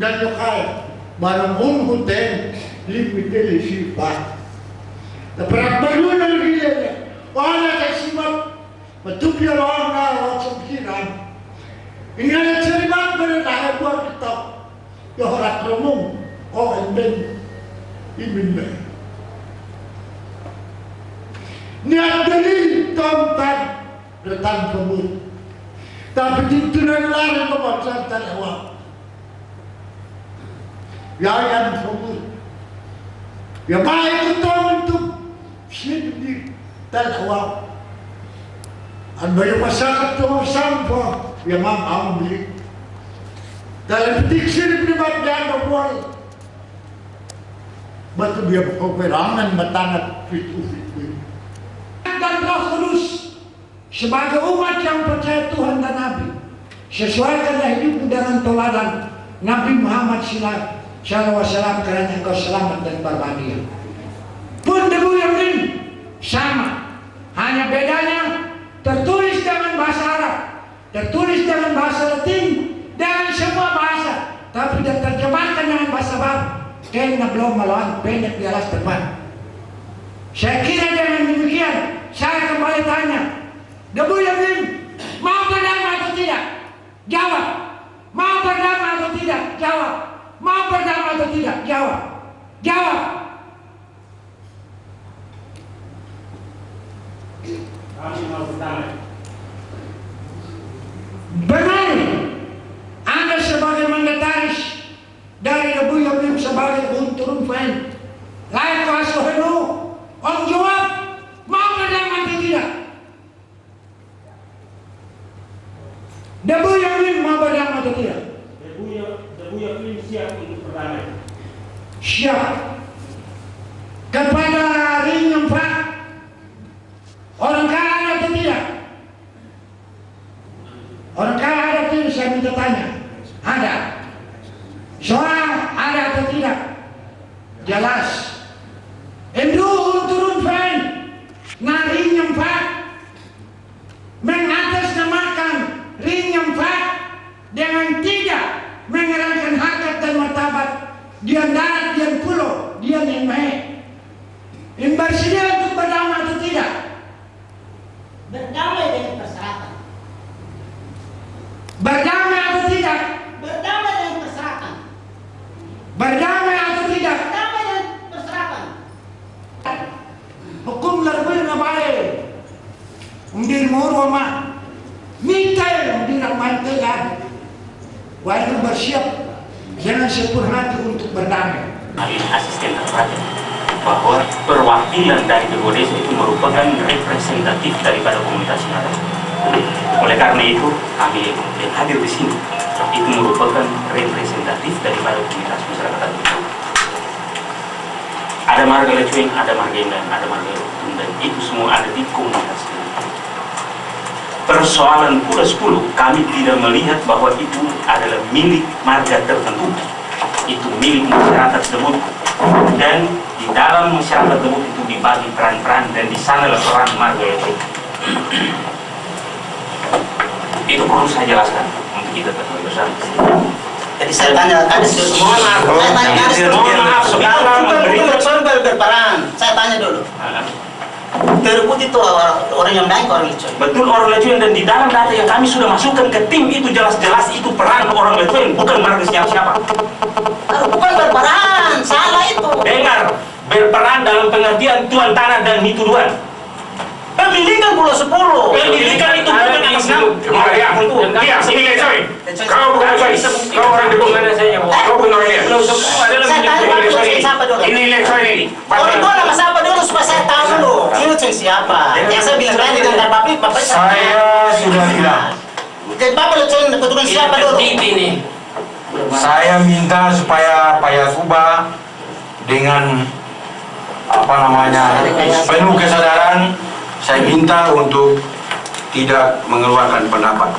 dan yokai barang hotel limiter sifat. Tapi perlu lagi dia. Wala kasimat betul dia orang langsung pikiran. Ini ada cerita beredar buat kita. Ya orang remung, orang imin. Niat dari tonton retan kebun, tapi di tunan lari kebaca terlewat. Ya yang kebun, ya baik itu untuk sendiri terlewat. Anda yang masyarakat itu sampah, ya mampu beli. Dalam diksi pribadi Anda boleh. Betul dia peperangan bertangan fitu. Dan terus sebagai umat yang percaya Tuhan dan Nabi, sesuaikanlah hidup dengan teladan Nabi Muhammad SAW kerana engkau selamat dan berbahagia. Pun debu yang ini sama, hanya bedanya tertulis dengan bahasa Arab, tertulis dengan bahasa Latin, dengan semua bahasa, tapi diterjemahkan dengan bahasa baru. Karena belum melawan pendek di alas terbang. Saya kira dengan demikian, saya kembali tanya, debu yang ini mau berdamai atau tidak? Jawab. Mau berdamai atau tidak? Jawab. Mau berdamai atau tidak? Jawab. Jawab. Kami mau berdamai. Benar. Anda sebagai mandataris dari debu yang ini sebagai turun fan. Lain kuasa henu. Om jawab. Mau berdamai atau tidak? Debu yang ini mau berdamai atau tidak? Debu yang ini siap untuk berdamai. Siap. Kepada ring yang Pak, orang kaya ada atau tidak? Orang kaya ada atau tidak? Saya minta tanya. Ada. Soal ada atau tidak? Jelas. Endo turun fan. Nah ring yang Pak mengatasnamakan ring yang Pak dengan tidak mengerangkan harkat dan martabat dian darat, dian pulau, dian yang baik. Bersedia untuk berdamai atau tidak? Berdamai dengan perseratan. Berdamai atau tidak? Berdamai dengan perseratan. Berdamai atau tidak? Berdamai dengan perseratan. Hukum lebih baik. Undir moro mah. Minta undir mantelan. Wajib bersiap dengan sepenuh hati untuk berdamai. Asisten terpadu bahwa perwakilan dari kedua desa itu merupakan representatif daripada komunitas nelayan. Oleh karena itu kami yang hadir di sini itu merupakan representatif daripada komunitas masyarakat itu. Ada marga Lecuing, ada marga Indan, ada marga Tunda, itu semua ada di komunitas ini. Persoalan Pura 10 kami tidak melihat bahwa itu adalah milik marga tertentu, itu milik masyarakat tersebut, dan di dalam masyarakat tersebut itu dibagi peran-peran dan di sanalah peran marga Lecuing. Itu perlu saya jelaskan untuk kita ketahui bersama. Jadi saya tanya tadi mohon maaf sekarang berperan. Saya tanya dulu. Terbut itu orang yang naik orang Lecuing. Betul orang Lecuing, dan di dalam data yang kami sudah masukkan ke tim itu jelas-jelas itu peran orang Lecuing, bukan marga siapa-siapa. Bukan berperan, salah itu. Dengar, berperan dalam pengertian tuan tanah dan mituduan. Pemilikan Pulau 10. Pemilikan itu bukan atas nama. Iya, ini Lecuing. Kau bukan Lecuing. Kau orang di mana saya? Kau bukan orang dia. Saya tanya siapa dulu. Ini Lecuing. Orang tua nama siapa dulu supaya saya tahu dulu. Ini Lecuing siapa? Yang saya bilang tadi dengan Bapak Saya sudah bilang. Jadi Bapak Lecuing keturunan siapa dulu? Saya minta supaya Pak Yakuba dengan penuh kesadaran, saya minta untuk tidak mengeluarkan pendapat.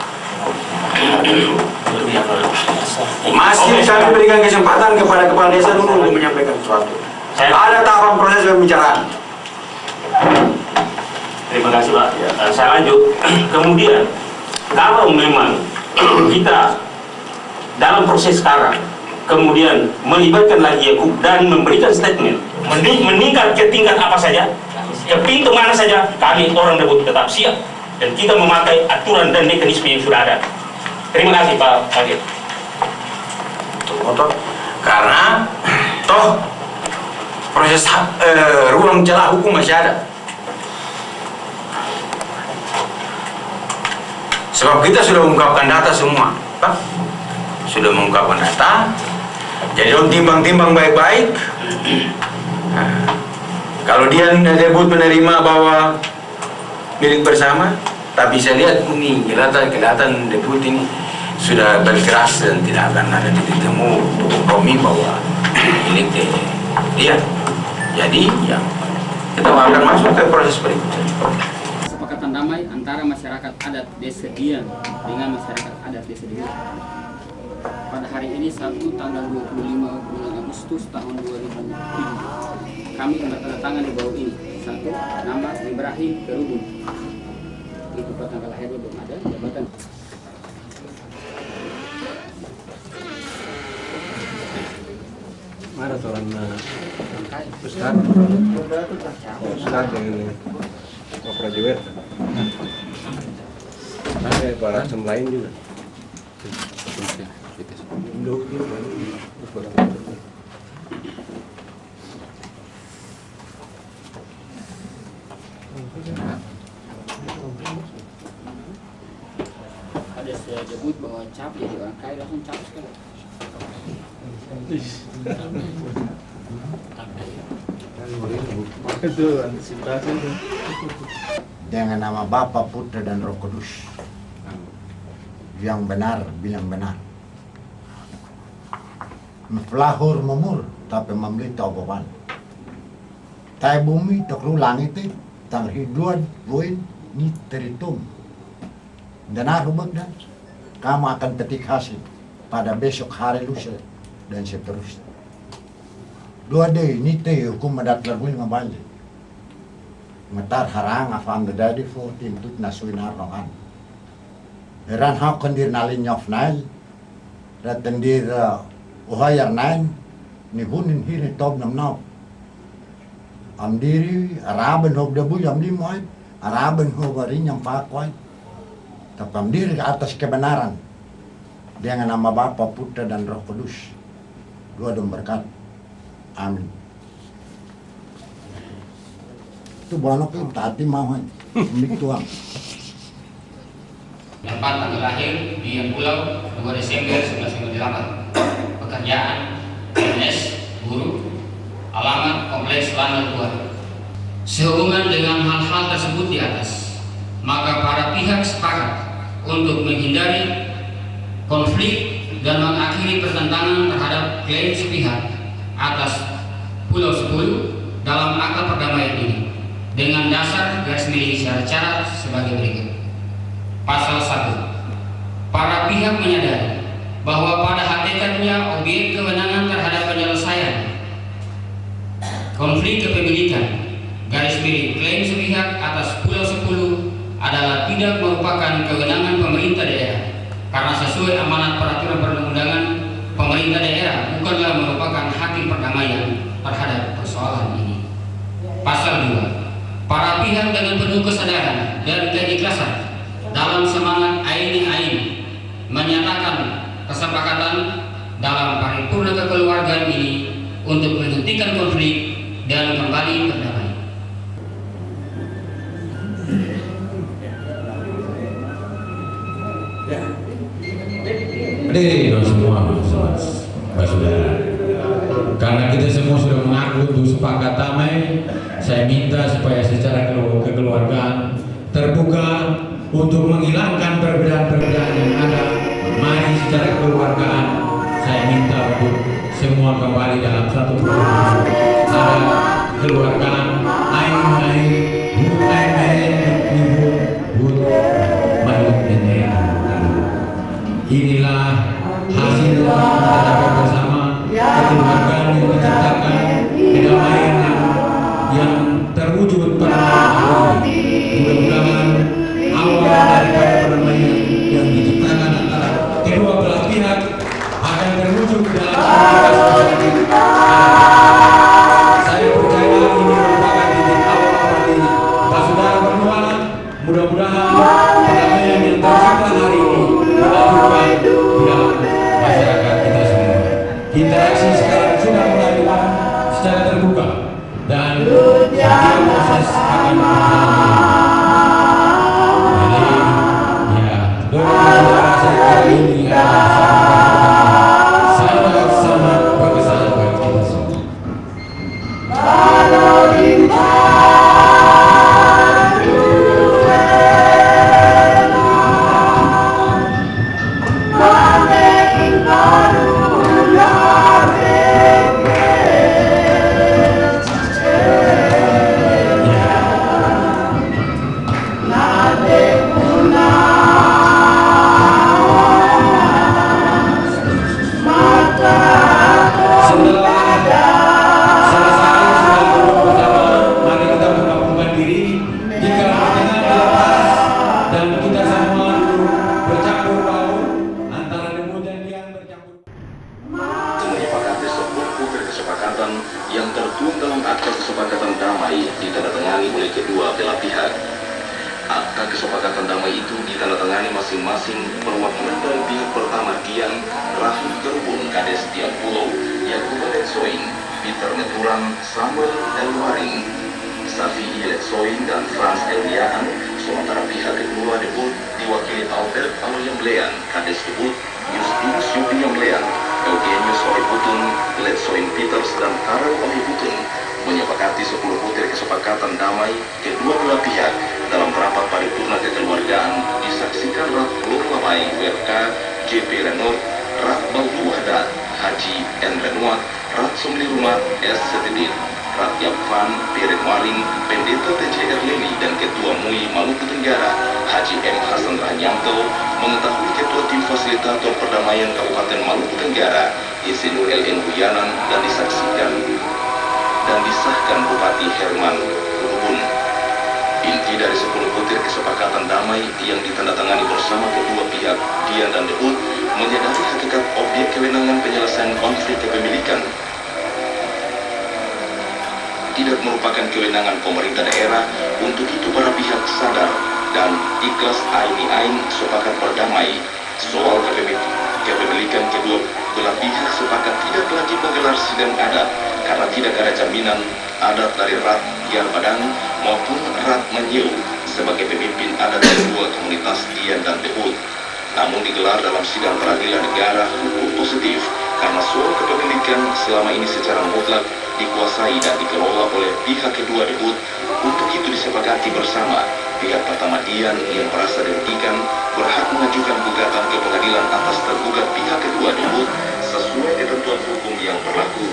Masih kami berikan kesempatan kepada kepala desa dulu untuk menyampaikan sesuatu. Ada tahapan proses pembicaraan. Terima kasih Pak. Saya lanjut. Kemudian kalau memang kita dalam proses sekarang kemudian melibatkan lagi Yakub dan memberikan statement meningkat ke tingkat apa saja, ya pintu mana saja, kami orang debut tetap siap dan kita memakai aturan dan mekanisme yang sudah ada. Terima kasih Pak Kaget. Karena toh proses ruang celah hukum masih ada. Sebab kita sudah mengungkapkan data semua, Pak. Sudah mengungkapkan data. Jadi dong timbang-timbang baik-baik. Nah, kalau dia debut menerima bahwa milik bersama, tapi saya lihat ini kelihatan debut ini sudah berkeras dan tidak akan ada titik temu untuk kompromi bahwa milik dia. Jadi ya kita akan masuk ke proses berikutnya. Kesepakatan damai antara masyarakat adat Desa Dian dengan masyarakat adat Desa Dian. Pada hari ini Sabtu tanggal 25 bulan Agustus tahun 2007 kami bertandatangan di bawah ini. 1. Nama Ibrahim Kerubun. Itu tanggal lahirnya belum ada. Jabatan mana seorang Ustaz dengan graduate ada para lain juga. ada saya debut bahwa cap jadi orang kaya langsung cap sekali. Itu antisipasi itu. Dengan nama Bapa, Putra dan Roh Kudus. Yang benar bilang benar. Melahur memur tapi membeli toboban. Tai bumi takru langit tang hiduan buin ni teritum. Dan aku dan kamu akan petik hasil pada besok hari lusa dan seterusnya. Dua day ni te hukum madat largul ngabali. Matar harang afam the daddy 14 tut nasuin arongan. Ran hak kondir nalin nyof nail. Ratendir uhayar nail ni hunin hiri tob nam nau. Amdiri araben hob debu amdi moy araben hob arinyam pakwai. Tapi amdiri ke atas kebenaran dengan nama Bapa, Putra dan Roh Kudus. Dua dong berkat. Amin. Itu banyak itu tadi mau mik tuang. Tempat tanggal lahir di Pulau 2 Desember 1958. Pekerjaan PNS guru. Alamat Kompleks Lana 2. Sehubungan dengan hal-hal tersebut di atas, maka para pihak sepakat untuk menghindari konflik dan mengakhiri pertentangan terhadap klaim sepihak atas Pulau 10 dalam akta perdamaian ini dengan dasar garis miring syarat sebagai berikut. Pasal 1. Para pihak menyadari bahwa pada hakikatnya objek kewenangan terhadap penyelesaian konflik kepemilikan garis miring klaim sepihak atas Pulau 10 adalah tidak merupakan kewenangan pemerintah daerah karena sesuai amanat peraturan perundang-undangan pemerintah daerah bukanlah merupakan hakim perdamaian terhadap persoalan ini. Pasal 2. Para pihak dengan penuh kesadaran dan keikhlasan dalam semangat aini menyatakan kesepakatan dalam paripurna kekeluargaan ini untuk menghentikan konflik dan kembali berdamai. Hadirin semua, Pak Saudara. Karena kita semua sudah mengaku untuk sepakat damai, saya minta supaya secara kekeluargaan terbuka untuk menghilangkan perbedaan-perbedaan yang ada. Mari secara kekeluargaan saya minta untuk semua kembali dalam satu keluarga. Ada kekeluargaan ain-ain, inilah hasil yang kita dapat bersama, kekeluargaan yang diciptakan, kedamaian yang terwujud pada malam hari ini. Mudah-mudahan awal daripada perdamaian yang diciptakan antara kedua belah pihak akan terwujud dalam komunikasi. Saya percaya ini merupakan titik awal proses akan jadi ya doa saya kali ini adalah sangat berkesan bagi kita semua. Menyepakati sebuah butir kesepakatan yang tertuang dalam akta kesepakatan damai ditandatangani oleh kedua belah pihak. Akta kesepakatan damai itu ditandatangani masing-masing perwakilan dari pihak pertama Dian, Rahim Terbun, Kades Dian Pulau, Yakuba Letsoing, Peter Neturan, Samuel Elwaring, Safi Letsoing, dan Franz Eliaan. Sementara pihak kedua debut diwakili Albert Aoyamblean, Kades debut, Justinus Yudi Yamblean, Eugenius Oliputun, Letsoing Peters, dan Karel Oliputun menyepakati 10 butir kesepakatan damai kedua belah pihak dalam rapat paripurna kekeluargaan disaksikan Rat Lurlamai WRK JP Renor, Rat Baldu Wahdat Haji N. Renuat, Rat Sumli Rumah S. Setidin, Rat Yapvan Piret Maling, Pendeta TCR Lili, dan Ketua MUI Maluku Tenggara Haji M. Hasan Rahanyamto mengetahui Ketua Tim Fasilitator Perdamaian Kabupaten Maluku Tenggara Insinyur LN Huyanan dan disaksikan dan disahkan Bupati Herman Kurubun. Inti dari 10 butir kesepakatan damai yang ditandatangani bersama kedua pihak Dian dan Debut menyadari hakikat objek kewenangan penyelesaian konflik kepemilikan tidak merupakan kewenangan pemerintah daerah. Untuk itu para pihak sadar dan ikhlas ain sepakat berdamai soal kepemilikan. Kedua belah pihak sepakat tidak lagi menggelar sidang adat karena tidak ada jaminan adat dari Rat Dian Padang maupun Rat Manyeu sebagai pemimpin adat dari dua komunitas Dian dan Debut. Namun digelar dalam sidang peradilan negara hukum positif karena soal kepemilikan selama ini secara mutlak dikuasai dan dikelola oleh pihak kedua Debut. Untuk itu disepakati bersama pihak pertama Dian yang merasa dirugikan berhak mengajukan gugatan ke pengadilan atas tergugat pihak kedua Debut sesuai ketentuan hukum yang berlaku.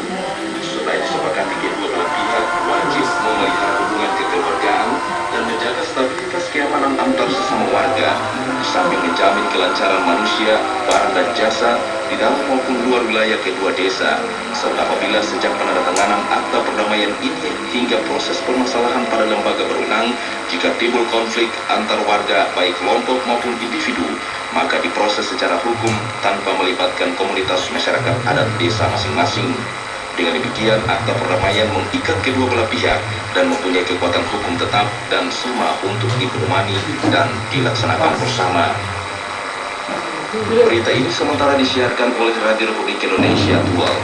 Selain disepakati kedua belah pihak wajib memelihara hubungan kekeluargaan dan menjaga stabilitas keamanan antar sesama warga, di samping menjamin kelancaran manusia, barang dan jasa di dalam maupun luar wilayah kedua desa. Serta apabila sejak penandatanganan akta perdamaian ini hingga proses permasalahan pada lembaga berwenang, jika timbul konflik antar warga baik kelompok maupun individu, maka diproses secara hukum tanpa melibatkan komunitas masyarakat adat desa masing-masing. Dengan demikian, akta perdamaian mengikat kedua belah pihak dan mempunyai kekuatan hukum tetap dan sama untuk dipedomani dan dilaksanakan bersama. Berita ini sementara disiarkan oleh Radio Republik Indonesia Tual.